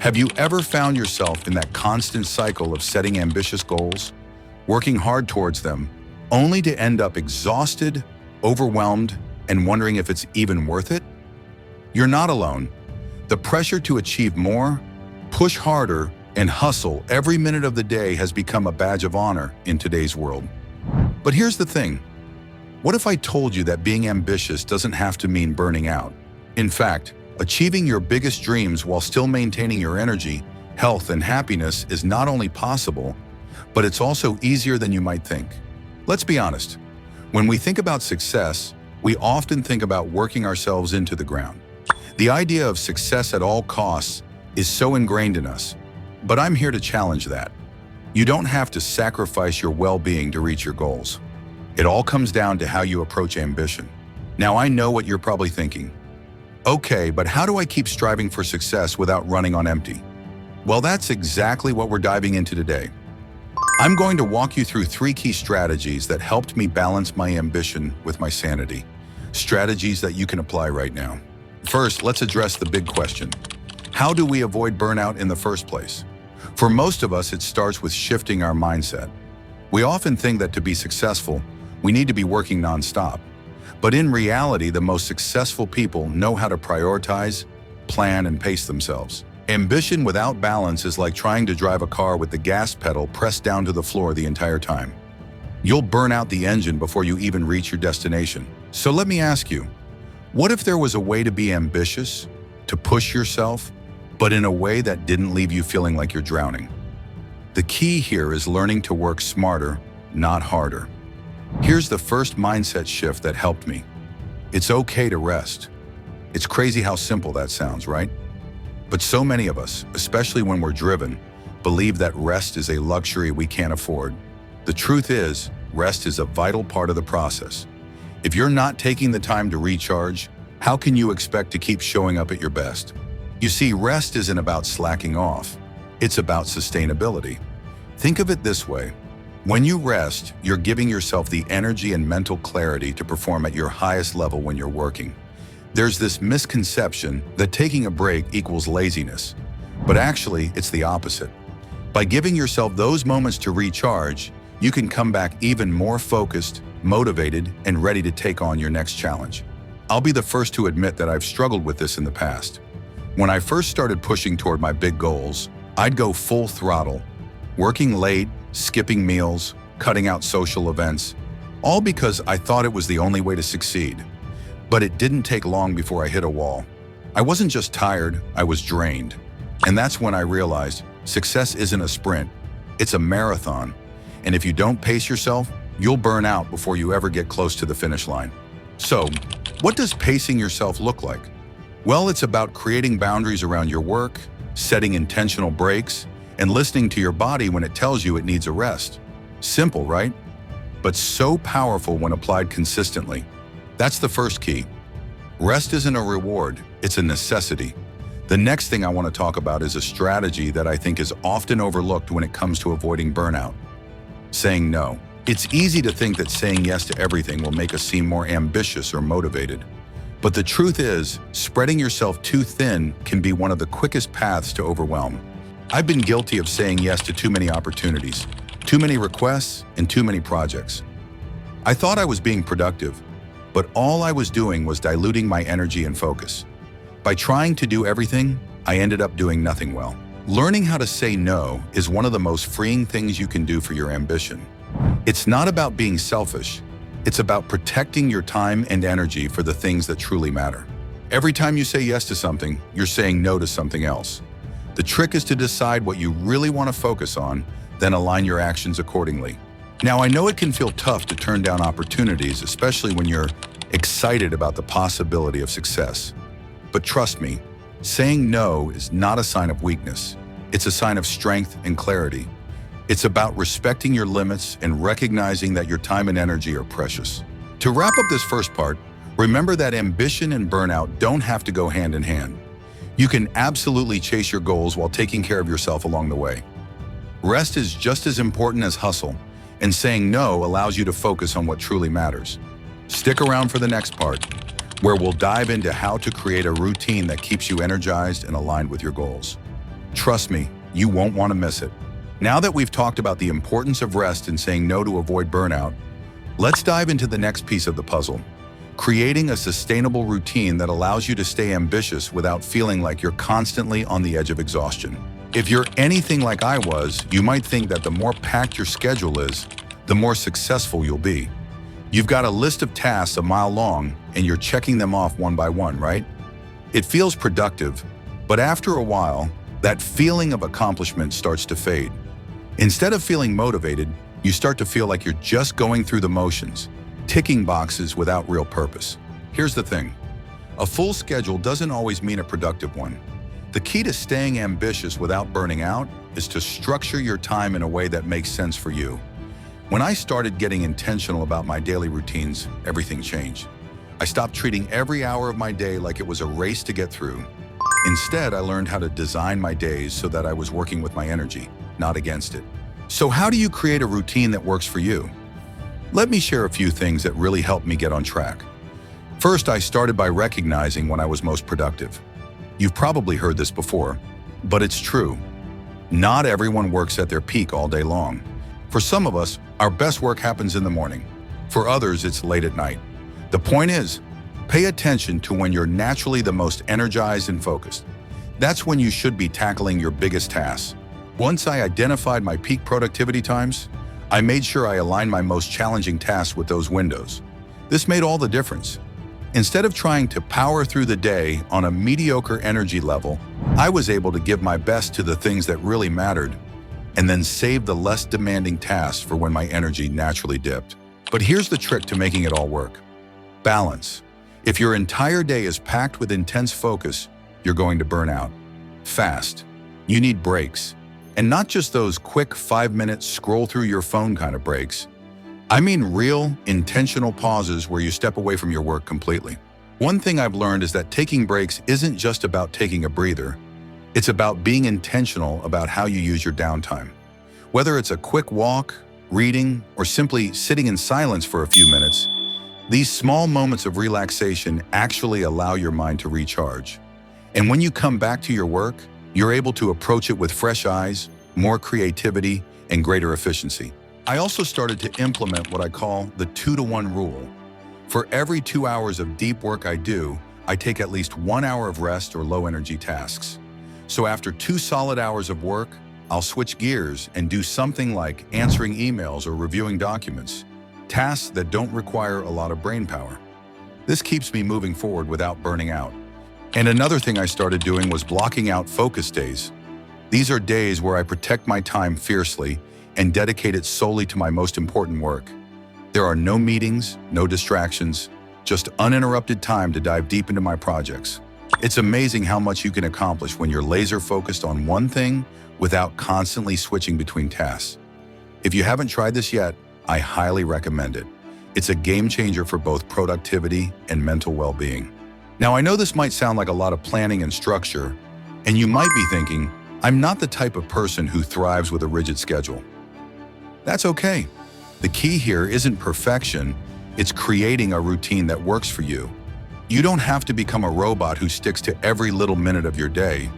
Have you ever found yourself in that constant cycle of setting ambitious goals, working hard towards them, only to end up exhausted, overwhelmed, and wondering if it's even worth it? You're not alone. The pressure to achieve more, push harder, and hustle every minute of the day has become a badge of honor in today's world. But here's the thing. What if I told you that being ambitious doesn't have to mean burning out? In fact, achieving your biggest dreams while still maintaining your energy, health, and happiness is not only possible, but it's also easier than you might think. Let's be honest. When we think about success, we often think about working ourselves into the ground. The idea of success at all costs is so ingrained in us. But I'm here to challenge that. You don't have to sacrifice your well-being to reach your goals. It all comes down to how you approach ambition. Now, I know what you're probably thinking. Okay, but how do I keep striving for success without running on empty? Well, that's exactly what we're diving into today. I'm going to walk you through 3 key strategies that helped me balance my ambition with my sanity. Strategies that you can apply right now. First, let's address the big question. How do we avoid burnout in the first place? For most of us, it starts with shifting our mindset. We often think that to be successful, we need to be working nonstop. But in reality, the most successful people know how to prioritize, plan, and pace themselves. Ambition without balance is like trying to drive a car with the gas pedal pressed down to the floor the entire time. You'll burn out the engine before you even reach your destination. So let me ask you, what if there was a way to be ambitious, to push yourself, but in a way that didn't leave you feeling like you're drowning? The key here is learning to work smarter, not harder. Here's the first mindset shift that helped me. It's okay to rest. It's crazy how simple that sounds, right? But so many of us, especially when we're driven, believe that rest is a luxury we can't afford. The truth is, rest is a vital part of the process. If you're not taking the time to recharge, how can you expect to keep showing up at your best? You see, rest isn't about slacking off. It's about sustainability. Think of it this way. When you rest, you're giving yourself the energy and mental clarity to perform at your highest level when you're working. There's this misconception that taking a break equals laziness, but actually it's the opposite. By giving yourself those moments to recharge, you can come back even more focused, motivated, and ready to take on your next challenge. I'll be the first to admit that I've struggled with this in the past. When I first started pushing toward my big goals, I'd go full throttle, working late, skipping meals, cutting out social events, all because I thought it was the only way to succeed. But it didn't take long before I hit a wall. I wasn't just tired, I was drained. And that's when I realized success isn't a sprint, it's a marathon. And if you don't pace yourself, you'll burn out before you ever get close to the finish line. So, what does pacing yourself look like? Well, it's about creating boundaries around your work, setting intentional breaks, and listening to your body when it tells you it needs a rest. Simple, right? But so powerful when applied consistently. That's the first key. Rest isn't a reward, it's a necessity. The next thing I want to talk about is a strategy that I think is often overlooked when it comes to avoiding burnout. Saying no. It's easy to think that saying yes to everything will make us seem more ambitious or motivated. But the truth is, spreading yourself too thin can be one of the quickest paths to overwhelm. I've been guilty of saying yes to too many opportunities, too many requests, and too many projects. I thought I was being productive, but all I was doing was diluting my energy and focus. By trying to do everything, I ended up doing nothing well. Learning how to say no is one of the most freeing things you can do for your ambition. It's not about being selfish. It's about protecting your time and energy for the things that truly matter. Every time you say yes to something, you're saying no to something else. The trick is to decide what you really want to focus on, then align your actions accordingly. Now, I know it can feel tough to turn down opportunities, especially when you're excited about the possibility of success. But trust me, saying no is not a sign of weakness. It's a sign of strength and clarity. It's about respecting your limits and recognizing that your time and energy are precious. To wrap up this first part, remember that ambition and burnout don't have to go hand in hand. You can absolutely chase your goals while taking care of yourself along the way. Rest is just as important as hustle, and saying no allows you to focus on what truly matters. Stick around for the next part, where we'll dive into how to create a routine that keeps you energized and aligned with your goals. Trust me, you won't want to miss it. Now that we've talked about the importance of rest and saying no to avoid burnout, let's dive into the next piece of the puzzle: creating a sustainable routine that allows you to stay ambitious without feeling like you're constantly on the edge of exhaustion. If you're anything like I was, you might think that the more packed your schedule is, the more successful you'll be. You've got a list of tasks a mile long and you're checking them off one by one, right? It feels productive, but after a while, that feeling of accomplishment starts to fade. Instead of feeling motivated, you start to feel like you're just going through the motions, ticking boxes without real purpose. Here's the thing: a full schedule doesn't always mean a productive one. The key to staying ambitious without burning out is to structure your time in a way that makes sense for you. When I started getting intentional about my daily routines, everything changed. I stopped treating every hour of my day like it was a race to get through. Instead, I learned how to design my days so that I was working with my energy, not against it. So how do you create a routine that works for you? Let me share a few things that really helped me get on track. First, I started by recognizing when I was most productive. You've probably heard this before, but it's true. Not everyone works at their peak all day long. For some of us, our best work happens in the morning. For others, it's late at night. The point is, pay attention to when you're naturally the most energized and focused. That's when you should be tackling your biggest tasks. Once I identified my peak productivity times, I made sure I aligned my most challenging tasks with those windows. This made all the difference. Instead of trying to power through the day on a mediocre energy level, I was able to give my best to the things that really mattered, and then save the less demanding tasks for when my energy naturally dipped. But here's the trick to making it all work: balance. If your entire day is packed with intense focus, you're going to burn out fast. You need breaks. And not just those quick 5-minute scroll through your phone kind of breaks. I mean real, intentional pauses where you step away from your work completely. One thing I've learned is that taking breaks isn't just about taking a breather. It's about being intentional about how you use your downtime. Whether it's a quick walk, reading, or simply sitting in silence for a few minutes, these small moments of relaxation actually allow your mind to recharge. And when you come back to your work, you're able to approach it with fresh eyes, more creativity, and greater efficiency. I also started to implement what I call the 2-to-1 rule. For every 2 hours of deep work I do, I take at least 1 hour of rest or low-energy tasks. So after 2 solid hours of work, I'll switch gears and do something like answering emails or reviewing documents, tasks that don't require a lot of brain power. This keeps me moving forward without burning out. And another thing I started doing was blocking out focus days. These are days where I protect my time fiercely and dedicate it solely to my most important work. There are no meetings, no distractions, just uninterrupted time to dive deep into my projects. It's amazing how much you can accomplish when you're laser focused on one thing without constantly switching between tasks. If you haven't tried this yet, I highly recommend it. It's a game changer for both productivity and mental well-being. Now, I know this might sound like a lot of planning and structure, and you might be thinking, I'm not the type of person who thrives with a rigid schedule. That's okay. The key here isn't perfection, it's creating a routine that works for you. You don't have to become a robot who sticks to every little minute of your day,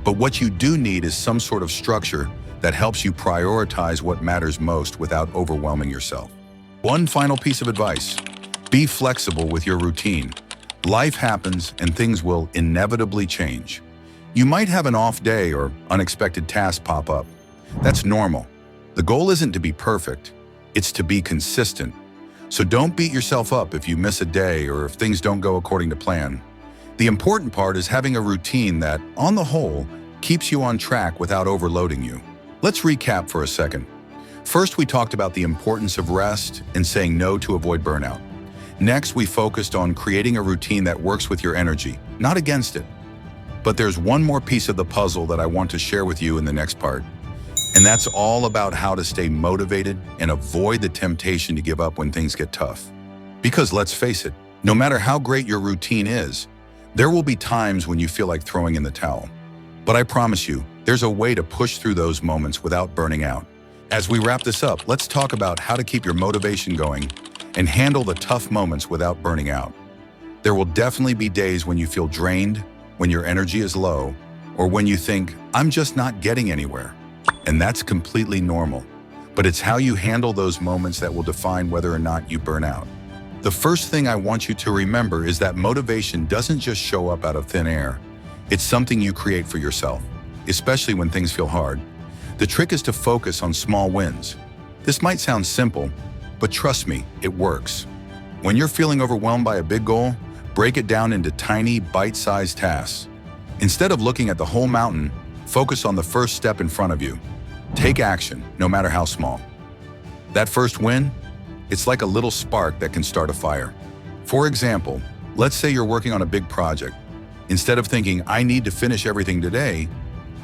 but what you do need is some sort of structure that helps you prioritize what matters most without overwhelming yourself. One final piece of advice: be flexible with your routine. Life happens and things will inevitably change. You might have an off day or unexpected tasks pop up. That's normal. The goal isn't to be perfect, it's to be consistent. So don't beat yourself up if you miss a day or if things don't go according to plan. The important part is having a routine that, on the whole, keeps you on track without overloading you. Let's recap for a second. First, we talked about the importance of rest and saying no to avoid burnout. Next, we focused on creating a routine that works with your energy, not against it. But there's one more piece of the puzzle that I want to share with you in the next part. And that's all about how to stay motivated and avoid the temptation to give up when things get tough. Because let's face it, no matter how great your routine is, there will be times when you feel like throwing in the towel. But I promise you, there's a way to push through those moments without burning out. As we wrap this up, let's talk about how to keep your motivation going and handle the tough moments without burning out. There will definitely be days when you feel drained, when your energy is low, or when you think, I'm just not getting anywhere. And that's completely normal. But it's how you handle those moments that will define whether or not you burn out. The first thing I want you to remember is that motivation doesn't just show up out of thin air. It's something you create for yourself, especially when things feel hard. The trick is to focus on small wins. This might sound simple, but trust me, it works. When you're feeling overwhelmed by a big goal, break it down into tiny, bite-sized tasks. Instead of looking at the whole mountain, focus on the first step in front of you. Take action, no matter how small. That first win, it's like a little spark that can start a fire. For example, let's say you're working on a big project. Instead of thinking, I need to finish everything today,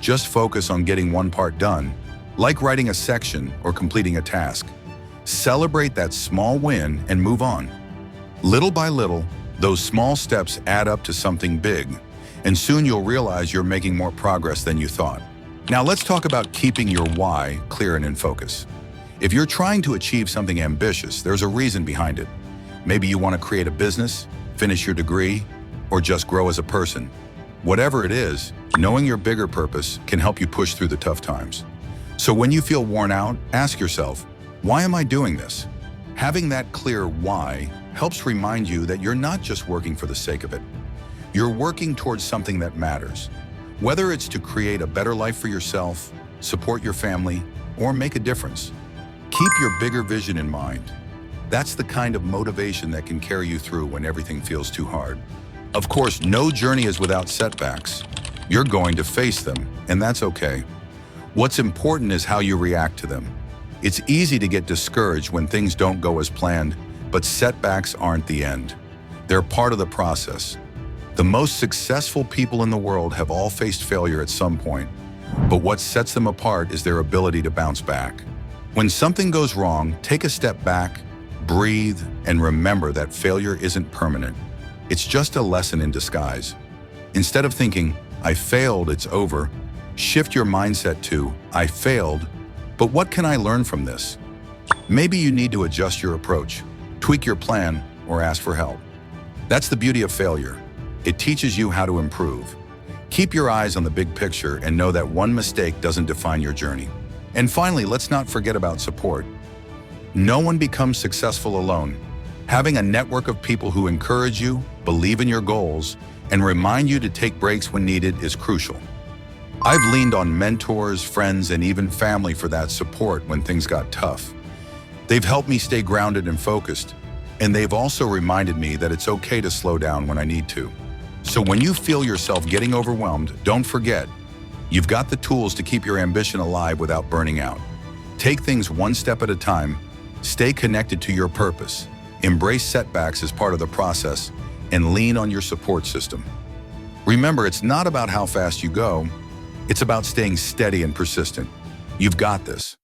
just focus on getting one part done, like writing a section or completing a task. Celebrate that small win and move on. Little by little, those small steps add up to something big, and soon you'll realize you're making more progress than you thought. Now let's talk about keeping your why clear and in focus. If you're trying to achieve something ambitious, there's a reason behind it. Maybe you want to create a business, finish your degree, or just grow as a person. Whatever it is, knowing your bigger purpose can help you push through the tough times. So when you feel worn out, ask yourself, why am I doing this? Having that clear why helps remind you that you're not just working for the sake of it. You're working towards something that matters. Whether it's to create a better life for yourself, support your family, or make a difference. Keep your bigger vision in mind. That's the kind of motivation that can carry you through when everything feels too hard. Of course, no journey is without setbacks. You're going to face them, and that's okay. What's important is how you react to them. It's easy to get discouraged when things don't go as planned, but setbacks aren't the end. They're part of the process. The most successful people in the world have all faced failure at some point, but what sets them apart is their ability to bounce back. When something goes wrong, take a step back, breathe, and remember that failure isn't permanent. It's just a lesson in disguise. Instead of thinking, I failed, it's over, shift your mindset to, I failed, but what can I learn from this? Maybe you need to adjust your approach, tweak your plan, or ask for help. That's the beauty of failure. It teaches you how to improve. Keep your eyes on the big picture and know that one mistake doesn't define your journey. And finally, let's not forget about support. No one becomes successful alone. Having a network of people who encourage you, believe in your goals, and remind you to take breaks when needed is crucial. I've leaned on mentors, friends, and even family for that support when things got tough. They've helped me stay grounded and focused, and they've also reminded me that it's okay to slow down when I need to. So when you feel yourself getting overwhelmed, don't forget, you've got the tools to keep your ambition alive without burning out. Take things one step at a time, stay connected to your purpose, embrace setbacks as part of the process, and lean on your support system. Remember, it's not about how fast you go, it's about staying steady and persistent. You've got this.